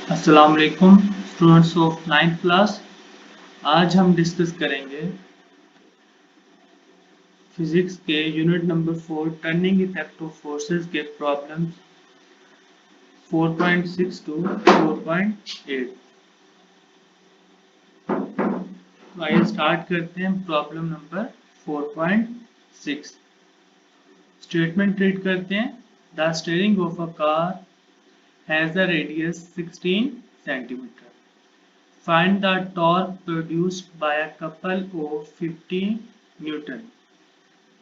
अस्सलाम वालेकुम students of 9th class. आज हम डिस्कस करेंगे फिजिक्स के unit number 4 turning effect of forces के प्रॉब्लम्स 4.6 टू 4.8। तो आइए स्टार्ट करते हैं प्रॉब्लम नंबर 4.6। स्टेटमेंट रीड करते हैं। The steering of a car has a radius 16 centimetre. Find the torque produced by a couple of 50 Newton।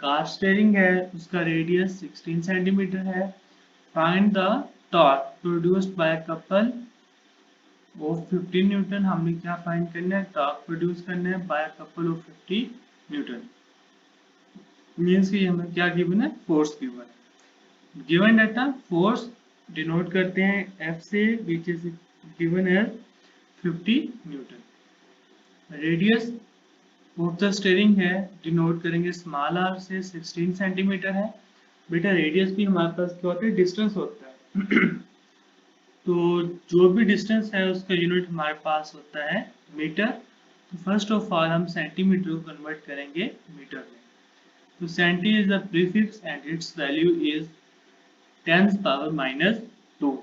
Car steering है, उसका radius 16 centimetre है। Find the torque produced by couple of 50 newton. हमने क्या find करना है? Torque produce करना है by couple of 50 newton. Means कि हमें क्या गिवन है? Force given. Given data force denote करते हैं एफ से, which is given as 50 newton. Radius of the steering है, डिनोट करेंगे स्मॉल आर से, 16 सेंटीमीटर है। बेटा रेडियस भी हमारे पास क्या होता है? डिस्टेंस होता है। तो जो भी डिस्टेंस है उसका यूनिट हमारे पास होता है मीटर। तो फर्स्ट ऑफ ऑल हम सेंटीमीटर को कन्वर्ट करेंगे मीटर में। तो centi is the prefix and it's value is 10 power minus 2।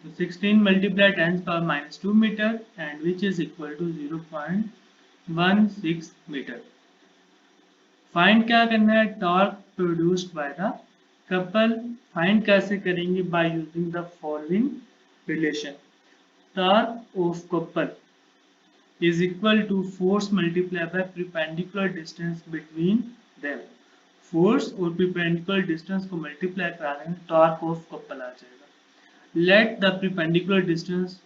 तो 16 multiply 10 power minus 2 metre and which is equal to 0.16 metre. Find क्या करना है? Torque produced by the couple. Find कैसे करेंगे? By using the following relation. Torque of couple is equal to force multiply by perpendicular distance between them. Force और perpendicular distance को multiply करा देंगे, torque of couple आ जाएगा। Let the perpendicular distance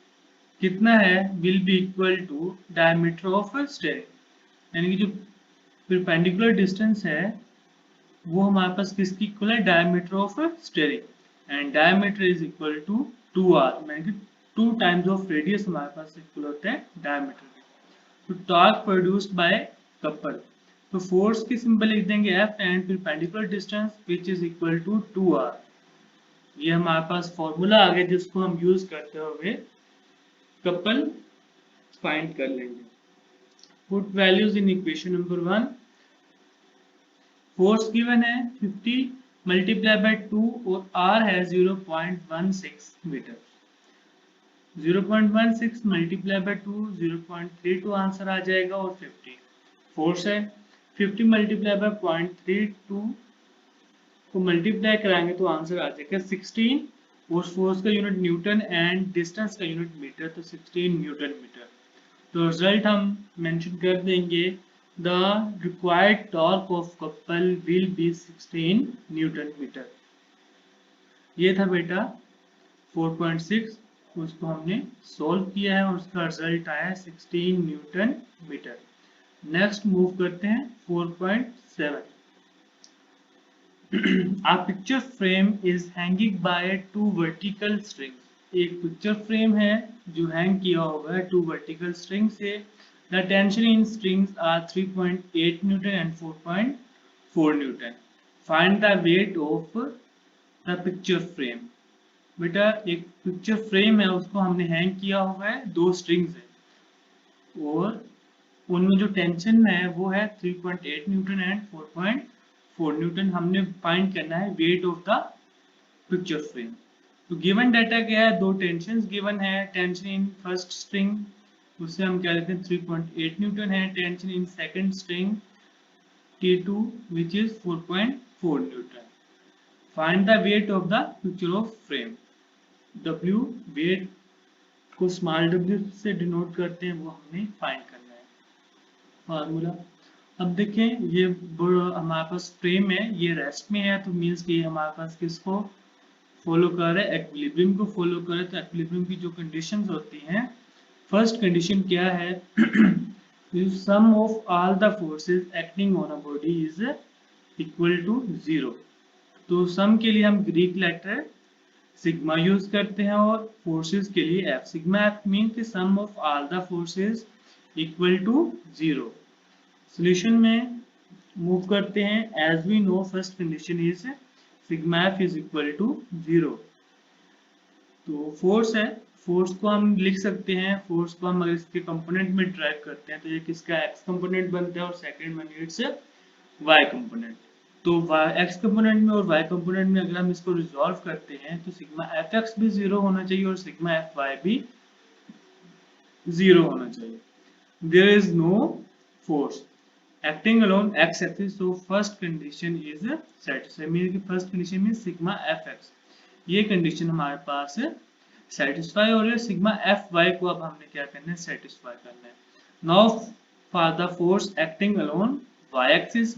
कितना है? Will be equal to diameter of steering. यानी कि जो परपेंडिकुलर डिस्टेंस है वो हमारे पास किसकी इक्वल है? Diameter of steering. And diameter is equal to 2r, यानी कि 2 टाइम्स ऑफ रेडियस हमारे पास इक्वल होता है डायमीटर के। तो टॉर्क प्रोड्यूस्ड बाय कपल, तो फोर्स की सिंबल लिख देंगे F and perpendicular distance which is equal to 2r। ये हमारे पास फॉर्मूला आ गया जिसको हम यूज करते हुए कपल फाइंड कर लेंगे। Put values in equation number 1। Force given है 50 मल्टीप्लाई बाय 2 और r है 0.16 मीटर। 0.16 मल्टीप्लाई बाय 2 0.32 आंसर आ जाएगा और 50 फोर्स है। 50 मल्टीप्लाई बाय 0.32 को मल्टीप्लाई कराएंगे तो आंसर आ जाएगा 16 और फोर्स का यूनिट न्यूटन एंड डिस्टेंस का यूनिट मीटर, तो 16 न्यूटन मीटर। तो रिजल्ट हम मेंशन कर देंगे। The required torque of couple will be 16 newton metre. ये था बेटा 4.6, उसको हमने सॉल्व किया है और उसका रिजल्ट आया 16 न्यूटन मीटर। नेक्स्ट मूव करते हैं 4.7। A picture frame is hanging by 2 vertical strings। एक पिक्चर फ्रेम है जो हैंग किया हुआ है 2 vertical string से। The tension in strings are 3.8 Newton and 4.4 Newton। Find the weight of the picture frame। बेटा एक पिक्चर फ्रेम है, उसको हमने हैंग किया हुआ है, 2 स्ट्रिंग्स है और उनमें जो टेंशन है वो है 3.8 न्यूटन एंड 4.4 न्यूटन। हमने फाइंड करना है weight of the picture frame. तो गिवन डाटा क्या है? 2 टेंशन गिवन है। टेंशन इन फर्स्ट स्ट्रिंग उससे हम क्या लेते हैं 3.8 न्यूटन है। Tension in second string T2 which is 4.4 newton. Find the weight of the picture of frame. W weight को स्मॉल w से डिनोट करते हैं, वो हमें फाइंड करना है फार्मूला। अब देखें ये हमारे पास फ्रेम है, ये रेस्ट में है, तो मीन्स कि हमारे पास किसको फॉलो कर रहे हैं? एक्विलिब्रियम को फॉलो कर रहे हैं। तो एक्विलिब्रियम की जो कंडीशंस होती हैं, फर्स्ट कंडीशन क्या है? Sum of all the forces acting on a body is equal to 0। तो सम के लिए हम ग्रीक लेटर सिग्मा यूज करते हैं और फोर्सेस के लिए एफ। सिग्मा एफ मीन कि sum of all the forces equal to 0। Solution में मूव करते हैं। As we know first condition is sigma F is equal to 0। तो फोर्स है, फोर्स को हम लिख सकते हैं, फोर्स को हम अगर इसके कंपोनेंट में ड्राइव करते हैं तो एक इसका एक्स कंपोनेंट बनता है और second one it's Y component. तो एक्स कंपोनेंट में और वाई कंपोनेंट में अगर हम इसको रिजॉल्व करते हैं तो सिग्मा एफ एक्स भी 0 होना चाहिए और सिग्मा एफ वाई भी 0 होना चाहिए। There is no force acting alone X axis, so first condition is satisfied, mean की first condition mean sigma F X, ये कंडीशन हमारे पास सेटिस्फाई हो रही है। सिग्मा एफ वाई को अब हमने क्या करना है, सेटिस्फाई करना है। Now for the force acting along Y axis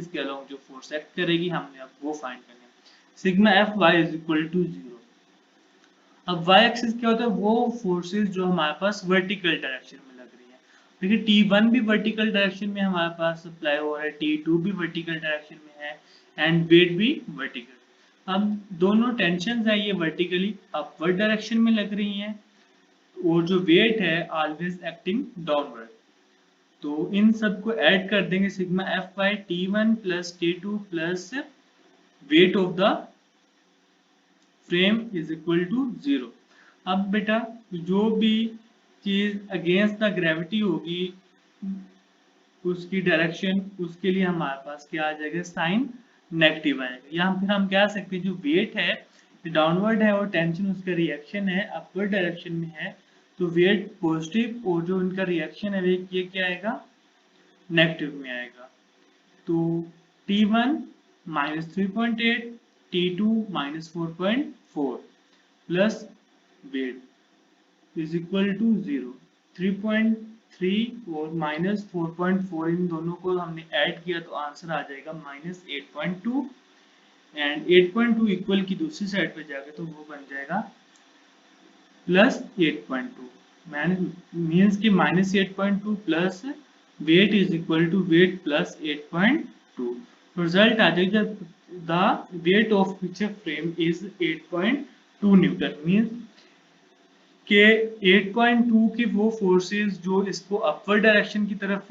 के अलोन जो फोर्स एक्ट करेगी हमने अब वो फाइंड करना है। Sigma F Y is equal to 0। अब वाई एक्सिस क्या होता है, वो फोर्सेस जो हमारे पास वर्टिकल डायरेक्शन में लग रही है। देखिए T1 भी वर्टिकल डायरेक्शन में हमारे पास अप्लाई हो रहा है, T2 भी वर्टिकल डायरेक्शन में है एंड वेट भी वर्टिकल। अब दोनों टेंशन है ये वर्टिकली अपवर्ड डायरेक्शन में लग रही हैं और जो वेट है ऑलवेज एक्टिंग डाउनवर्ड। तो इन सबको ऐड कर देंगे, sigma F Y T1 plus T2 plus weight of the frame is equal to 0। अब बेटा जो भी चीज अगेंस्ट द ग्रेविटी होगी उसकी डायरेक्शन, उसके लिए हमारे पास क्या आ जाएगा, साइन नेगेटिव आएगा। या फिर हम कह सकते हैं जो वेट है डाउनवर्ड है और टेंशन उसका रिएक्शन है अपवर्ड डायरेक्शन में है, तो वेट पॉजिटिव और जो उनका रिएक्शन है ये क्या आएगा, नेगेटिव में आएगा। तो T1 minus 3.8, T2 minus 4.4 plus weight is equal to 0। 3.3 और माइनस 4.4 इन दोनों को हमने ऐड किया तो आंसर आ जाएगा माइनस 8.2 एंड 8.2 इक्वल की दूसरी साइड पे जाकर तो वो बन जाएगा प्लस 8.2। मीन्स की minus 8.2 plus weight is equal to weight plus 8.2। Result आ जाएगा the weight of picture frame is 8.2 newton. Means के 8.2 की वो फोर्सेस जो इसको अपवर्ड डायरेक्शन की तरफ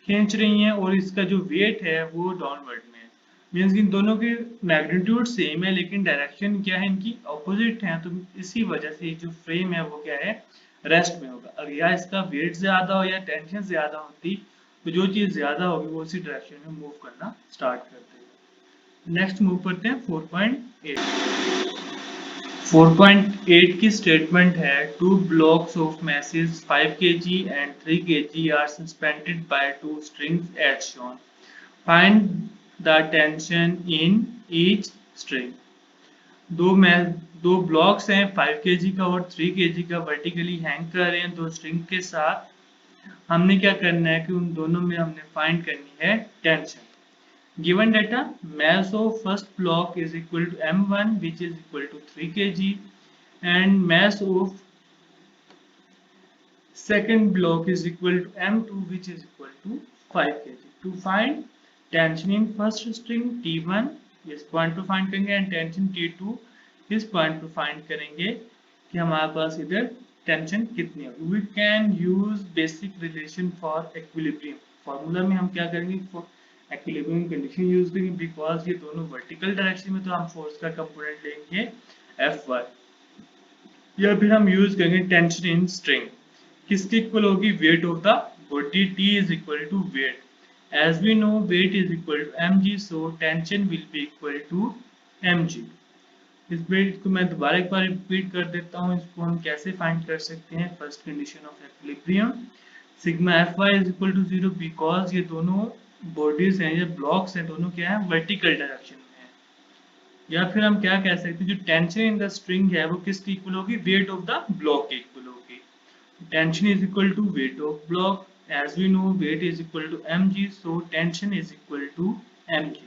खींच रही हैं और इसका जो वेट है वो डाउनवर्ड में है। मीन्स इन दोनों के मैग्नीट्यूड सेम है लेकिन डायरेक्शन क्या है, इनकी ऑपोजिट है। तो इसी वजह से जो फ्रेम है वो क्या है, रेस्ट में होगा। अगर या इसका वेट ज्यादा हो या टेंशन ज्यादा होती तो जो चीज ज्यादा होगी वो उसी डायरेक्शन में मूव करना स्टार्ट कर देगा। नेक्स्ट मूव करते हैं 4.8। 4.8 की स्टेटमेंट है, two blocks of masses 5 kg and 3 kg are suspended by two strings as shown. Find the tension in each string. दो ब्लॉक्स हैं 5 kg का और 3 kg का, वर्टिकली हैंग कर रहे हैं दो स्ट्रिंग के साथ। हमने क्या करना है कि उन दोनों में हमने फाइंड करनी है tension. Given data, mass of first block is equal to m1 which is equal to 3 kg and mass of second block is equal to m2 which is equal to 5 kg. To find tension in first string T1 इस point पे find करेंगे and tension T2 इस point पे find करेंगे कि हमारे पास इधर tension कितनी होगी। We can use basic relation for equilibrium. Formula में हम क्या करेंगे, इक्विलिब्रियम कंडीशन यूज करेंगे बिकॉज ये दोनों वर्टिकल डायरेक्शन में, तो हम फोर्स का कंपोनेंट लेंगे Fy या फिर हम यूज करेंगे टेंशन इन स्ट्रिंग। किसके इक्वल होगी, weight of the body, T is equal to weight. As we know weight is equal to mg, so tension will be equal to mg। इस weight को मैं दोबारा एक बार रिपीट कर देता हूँ, इसको हम कैसे फाइंड कर सकते हैं। First condition of equilibrium, sigma Fy is equal to 0 because ये दोनों बॉडीज हैं, ये ब्लॉक्स हैं, दोनों क्या है, वर्टिकल डायरेक्शन में है। या फिर हम क्या कह सकते हैं, जो टेंशन इन द स्ट्रिंग है वो किसकी इक्वल होगी, वेट ऑफ द ब्लॉक के इक्वल होगी। Tension is equal to weight of block, as we know weight is equal to mg, so tension is equal to mg।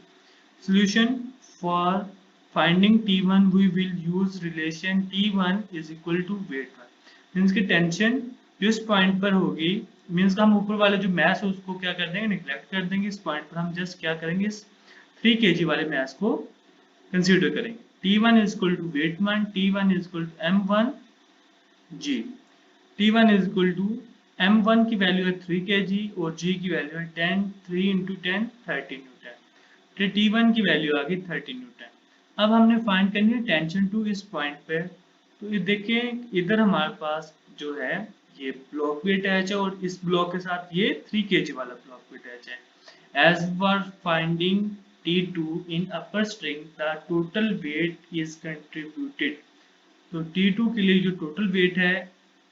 Solution for finding T1 we will use relation T1 is equal to weight 1। Means की tension जिस point पर होगी, means का हम ऊपर वाले जो mess है उसको क्या कर देंगे, निगलेक्ट कर देंगे। इस पॉइंट पर हम जस्ट क्या करेंगे, इस 3 kg वाले मैस को कंसीडर करेंगे। T1 is equal to weight 1, T1 is equal to m1 g। T1 is equal to m1 की वैल्यू है 3 kg और g की वैल्यू है 10, 3 into 10 30 न्यूटन। तो T1 की वैल्यू आ गई 30 न्यूटन। अब हमने फाइंड करनी है टेंशन टू इस पॉइंट पे, तो ये देखें इधर हमारे पास जो है ये ब्लॉक भी अटैच है और इस ब्लॉक के साथ ये 3 kg वाला ब्लॉक भी अटैच है। As per finding T2 in upper string the total weight is contributed. तो T2 के लिए जो टोटल वेट है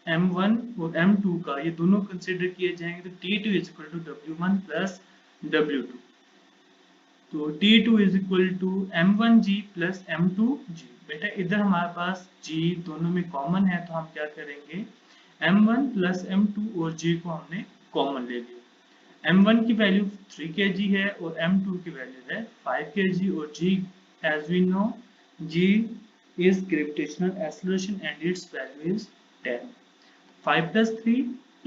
M1 और M2 का, ये दोनों कंसिडर किए जाएंगे। तो T2 is equal to W1 plus W2। तो T2 is equal to M1G plus M2G। बेटा इधर हमारे पास G दोनों में कॉमन है, तो हम क्या करेंगे, M1 प्लस M2 और G को हमने कॉमन ले लिया। M1 की वैल्यू 3 kg है और M2 की वैल्यू है 5 kg और G as we know G is gravitational acceleration and its value is 10। 5 plus 3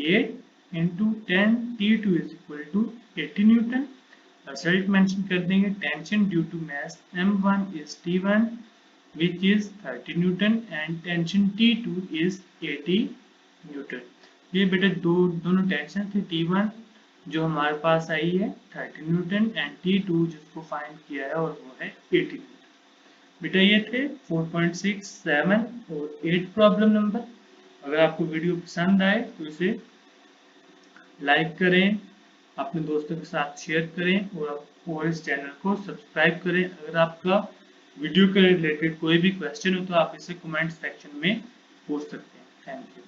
8 into 10 T2 is equal to 80 Newton। Result mention कर देंगे। Tension due to mass M1 is T1 which is 30 newton and tension T2 is 80 newton. ये बेटा दोनों tension थे। T1 जो हमारे पास आई है 30 newton and T2 जिसको फाइंड किया है और वो है 80 न्यूटन। बेटा ये थे 4.6, 7 और 8 प्रॉब्लम नंबर। अगर आपको वीडियो पसंद आए तो इसे लाइक करें, अपने दोस्तों के साथ शेयर करें और इस चैनल को सब्सक्राइब करें। अगर आपका वीडियो के रिलेटेड कोई भी क्वेश्चन हो तो आप इसे कमेंट सेक्शन में पूछ सकते हैं। Thank you.